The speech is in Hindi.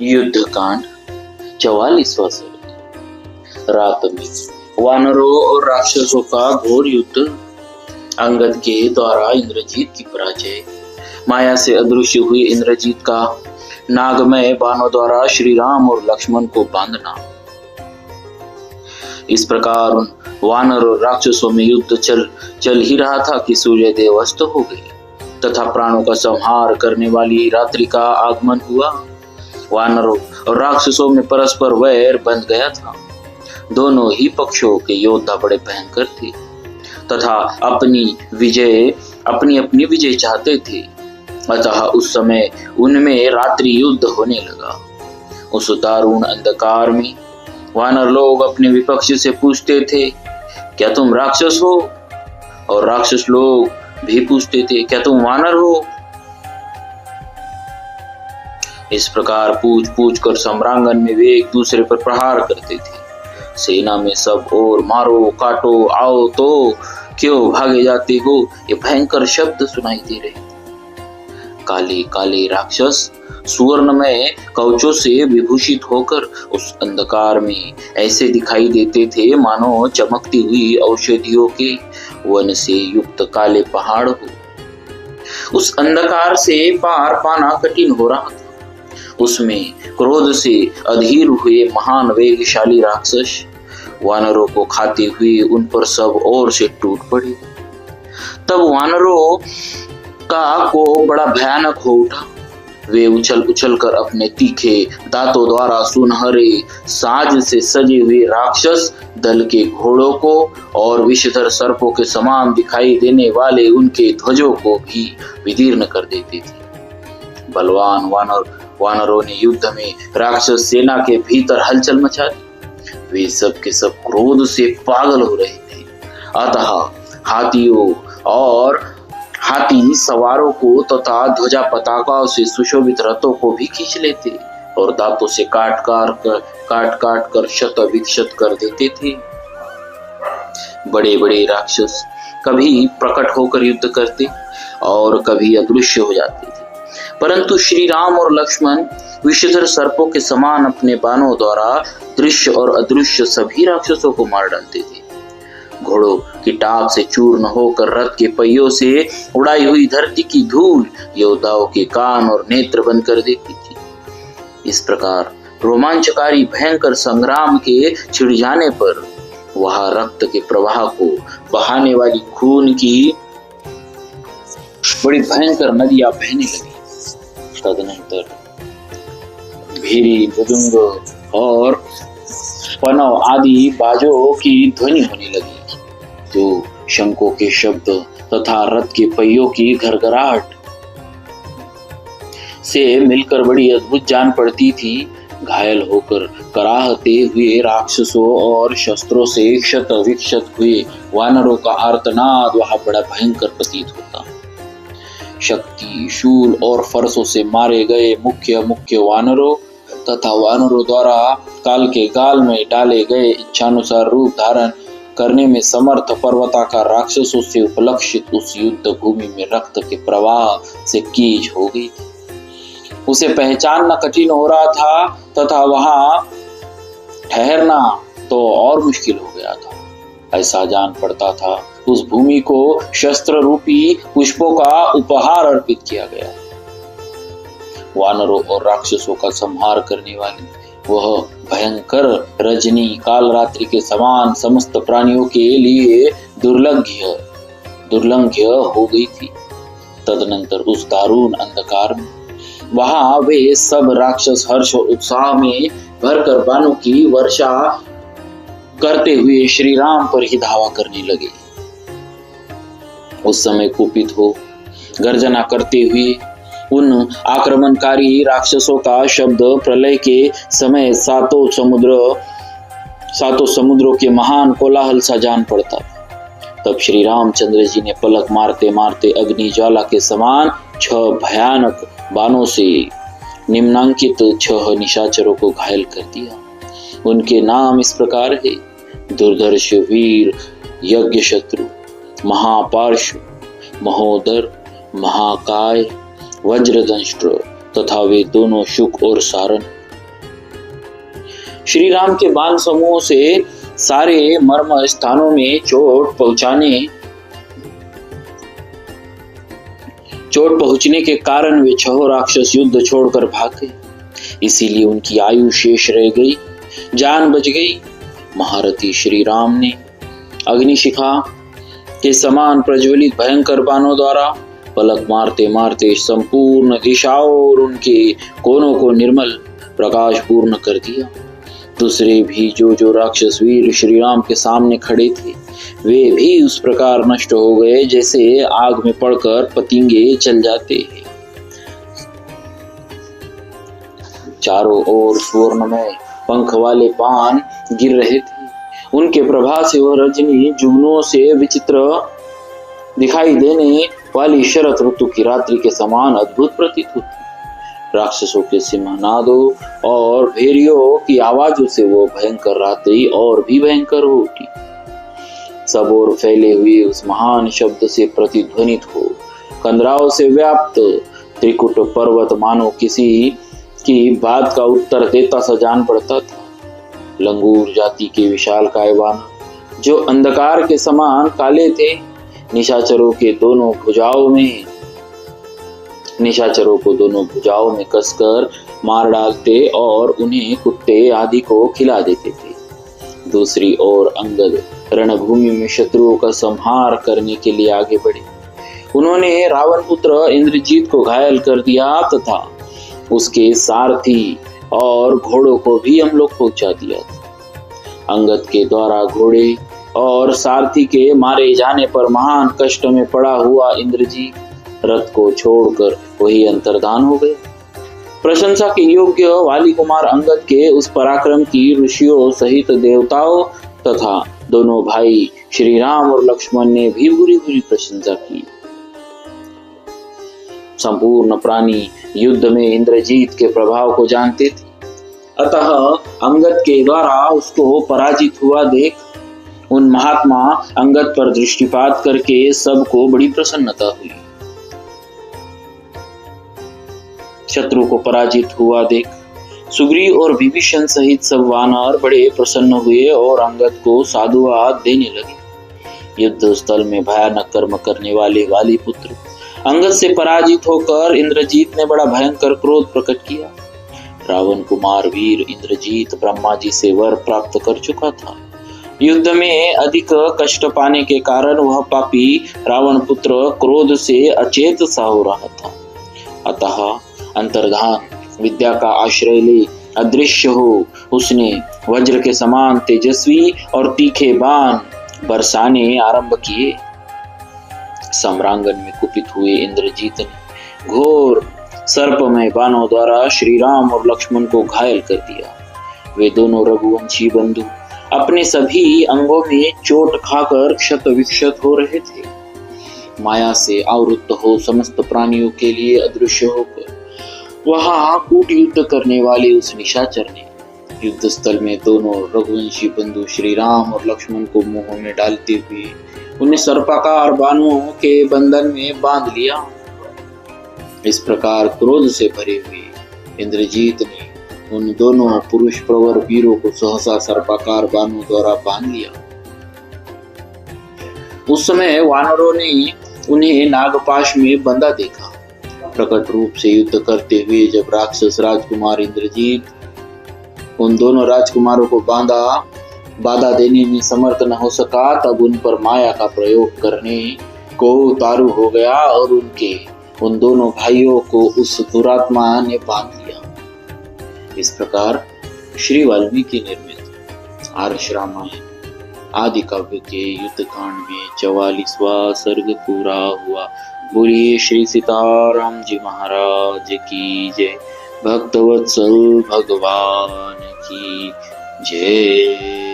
युद्ध कांड 44वां सर्ग। रात में वानरों और राक्षसों का घोर युद्ध। अंगद के द्वारा इंद्रजीत की पराजय। माया से अदृश्य हुए इंद्रजीत का नागमय बाणों द्वारा श्री राम और लक्ष्मण को बांधना। इस प्रकार उन वानर और राक्षसों में युद्ध चल ही रहा था कि सूर्यदेव अस्त हो गए तथा प्राणों का संहार करने वाली रात्रि का आगमन हुआ। वानरों और राक्षसों में परस्पर वैर बंध गया था। दोनों ही पक्षों के योद्धा बड़े भयंकर थे तथा अपनी अपनी विजय चाहते थे। अतः उस समय उनमें रात्रि युद्ध होने लगा। उस दारुण अंधकार में वानर लोग अपने विपक्षी से पूछते थे, क्या तुम राक्षस हो? और राक्षस लोग भी पूछते थे, क्या तुम वानर हो? इस प्रकार पूछ कर सम्रांगन में वे एक दूसरे पर प्रहार करते थे। सेना में सब ओर मारो काटो आओ तो क्यों भागे जाते हो, ये भयंकर शब्द सुनाई दे रहे थे। काले काले राक्षस सुवर्णमय कवचों से विभूषित होकर उस अंधकार में ऐसे दिखाई देते थे मानो चमकती हुई औषधियों के वन से युक्त काले पहाड़ हो। उस अंधकार से पार पाना कठिन हो रहा था। उसमें क्रोध से अधीर हुए महान वेगशाली राक्षस वानरों को खाते हुए उन पर सब ओर से टूट पड़े। तब वानरों का को बड़ा भयानक हो उठा। वे उछल कर अपने तीखे दांतों द्वारा सुनहरे साज से सजे हुए राक्षस दल के घोड़ों को और विषधर सर्पों के समान दिखाई देने वाले उनके ध्वजों को भी विदीर्ण कर देते थे। बलवान वानरों ने युद्ध में राक्षस सेना के भीतर हलचल मचा दी। वे सब के सब क्रोध से पागल हो रहे थे। अतः हाथियों और हाथी सवारों को तथा ध्वजा पताकाओं से सुशोभित रथों को भी खींच लेते और दांतों से काट कर शत विक्षत कर देते थे। बड़े बड़े राक्षस कभी प्रकट होकर युद्ध करते और कभी अदृश्य हो जाते थे, परंतु श्री राम और लक्ष्मण विषधर सर्पों के समान अपने बाणों द्वारा दृश्य और अदृश्य सभी राक्षसों को मार डालते थे। घोड़ों की टाप से चूर्ण होकर रथ के पहियों से उड़ाई हुई धरती की धूल योद्धाओं के कान और नेत्र बंद कर देती थी। इस प्रकार रोमांचकारी भयंकर संग्राम के छिड़ जाने पर वहां रक्त के प्रवाह को बहाने वाली खून की बड़ी भयंकर नदियां बहने लगी। तदनंतर भीरी मृदंग और पनव आदि बाजों की ध्वनि होने लगी, जो शंखों के शब्द तथा रथ के पहियों की घरघराहट से मिलकर बड़ी अद्भुत जान पड़ती थी। घायल होकर कराहते हुए राक्षसों और शस्त्रों से क्षत विक्षत हुए वानरों का आर्तनाद वहां बड़ा भयंकर प्रतीत होता। शक्ति शूल और फरसों से मारे गए मुख्य वानरों तथा वानरों द्वारा काल के गाल में डाले गए इच्छानुसार रूप धारण करने में समर्थ पर्वताकार राक्षसों से उपलक्षित उस युद्ध भूमि में रक्त के प्रवाह से कीच हो गई थी। उसे पहचानना कठिन हो रहा था तथा वहां ठहरना तो और मुश्किल हो गया था। ऐसा जान पड़ता था उस भूमि को शस्त्र रूपी पुष्पों का उपहार अर्पित किया गया। वानरों और राक्षसों का संहार करने वाली वह भयंकर रजनी काल रात्रि के समान समस्त प्राणियों के लिए दुर्लंघ्य हो गई थी। तदनंतर उस दारुण अंधकार में वहां वे सब राक्षस हर्ष और उत्साह में भरकर बाणों की वर्षा करते हुए श्री राम पर ही धावा करने लगे। उस समय कुपित हो गर्जना करते हुए उन आक्रमणकारी राक्षसों का शब्द प्रलय के समय सातों समुद्रों के महान कोलाहल सा जान पड़ता। तब श्री रामचंद्र जी ने पलक मारते मारते अग्नि ज्वाला के समान 6 भयानक बाणों से निम्नांकित 6 निशाचरों को घायल कर दिया। उनके नाम इस प्रकार है: दुर्धर्ष वीर यज्ञ शत्रु महापार्श्व महोदर महाकाय वज्रदंष्ट्र तथा वे दोनों शुक और सारन श्री राम के बाण समूह से सारे मर्म स्थानों में चोट पहुंचने के कारण वे 6 राक्षस युद्ध छोड़कर भाग गए। इसीलिए उनकी आयु शेष रह गई, जान बच गई। महारथी श्री राम ने अग्निशिखा के समान प्रज्वलित भयंकर बाणों द्वारा पलक मारते मारते संपूर्ण दिशाओं और उनके कोनों को निर्मल प्रकाश पूर्ण कर दिया। दूसरे भी जो राक्षस वीर श्री राम के सामने खड़े थे, वे भी उस प्रकार नष्ट हो गए जैसे आग में पड़कर पतंगे जल जाते हैं। चारों ओर स्वर्णमय पंख वाले बाण गिर रहे थे। उनके प्रभा से वह रजनी जुगनुओं से विचित्र दिखाई देने वाली शरत ऋतु की रात्रि के समान अद्भुत प्रतीत होती। राक्षसों के सिंहनादों और भेड़ियों की आवाजों से वो भयंकर रात्रि और भी भयंकर हो उठी। सब ओर फैले हुए उस महान शब्द से प्रतिध्वनित हो कंदराओं से व्याप्त त्रिकुट पर्वत मानो किसी की बात का उत्तर देता सा जान पड़ता था। लंगूर जाति के विशाल कायवान जो अंधकार के समान काले थे, निशाचरों को दोनों भुजाओं में कसकर मार डालते और उन्हें कुत्ते आदि को खिला देते थे। दूसरी ओर अंगद रणभूमि में शत्रुओं का संहार करने के लिए आगे बढ़े। उन्होंने रावण पुत्र इंद्रजीत को घायल कर दिया तथा उसके सारथी और घोड़ों को भी हम लोग पहुंचा दिया था। अंगद के द्वारा घोड़े और सारथी के मारे जाने पर महान कष्ट में पड़ा हुआ इंद्रजीत रथ को छोड़कर वही अंतर्धान हो गए। प्रशंसा के योग्य वाली कुमार अंगद के उस पराक्रम की ऋषियों सहित देवताओं तथा दोनों भाई श्री राम और लक्ष्मण ने भी बुरी बुरी प्रशंसा की। संपूर्ण प्राणी युद्ध में इंद्रजीत के प्रभाव को जानते थे, अतः अंगद के द्वारा उसको पराजित हुआ देख उन महात्मा अंगद पर दृष्टिपात करके सबको बड़ी प्रसन्नता हुई। शत्रु को पराजित हुआ देख सुग्रीव और विभीषण सहित सब वानर बड़े प्रसन्न हुए और अंगद को साधुवाद देने लगे। युद्ध स्थल में भयानक कर्म करने वाले वाली पुत्र अंगद से पराजित होकर इंद्रजीत ने बड़ा भयंकर क्रोध प्रकट किया। रावण कुमार वीर इंद्रजीत ब्रह्मा जी से वर प्राप्त कर चुका था। युद्ध में अधिक कष्ट पाने के कारण वह पापी रावण पुत्र क्रोध से अचेत सा हो रहा था। अतः अंतर्धान विद्या का आश्रय ले अदृश्य हो उसने वज्र के समान तेजस्वी और तीखे बाण बरसाने आरंभ किए। सम्रांगन में कुपित हुए इंद्रजीत ने घोर सर्पमय बाणों द्वारा श्री राम और लक्ष्मण को घायल कर दिया। वे दोनों रघुवंशी बंधु अपने सभी अंगों में चोट खाकर क्षत विक्षत हो रहे थे। माया से आवृत्त हो समस्त प्राणियों के लिए अदृश्य होकर वहां कूट युद्ध करने वाले उस निशाचर ने युद्ध स्थल में दोनों रघुवंशी बंधु श्री राम और लक्ष्मण को मुंह में डालते हुए उन्हें सर्पाकार बाणों के बंधन में बांध लिया। इस प्रकार क्रोध से भरे हुए इंद्रजीत ने उन दोनों पुरुष प्रवर वीरों को सहसा सर्पाकार बाणों द्वारा बांध लिया। उस समय वानरों ने उन्हें नागपाश में बंधा देखा। प्रकट रूप से युद्ध करते हुए जब राक्षस राजकुमार इंद्रजीत उन दोनों राजकुमारों को बाधा देने में समर्थ न हो सका, तब उन पर माया का प्रयोग करने को उतारू हो गया और उन दोनों भाइयों को उस दुरात्मा ने बांध लिया। इस प्रकार श्री वाल्मीकि निर्मित आर्ष रामायण आदि काव्य के युद्ध कांड में 44वां सर्ग पूरा हुआ। बोलिए श्री सीताराम जी महाराज की जय। भक्तवत्सल भगवान की जय।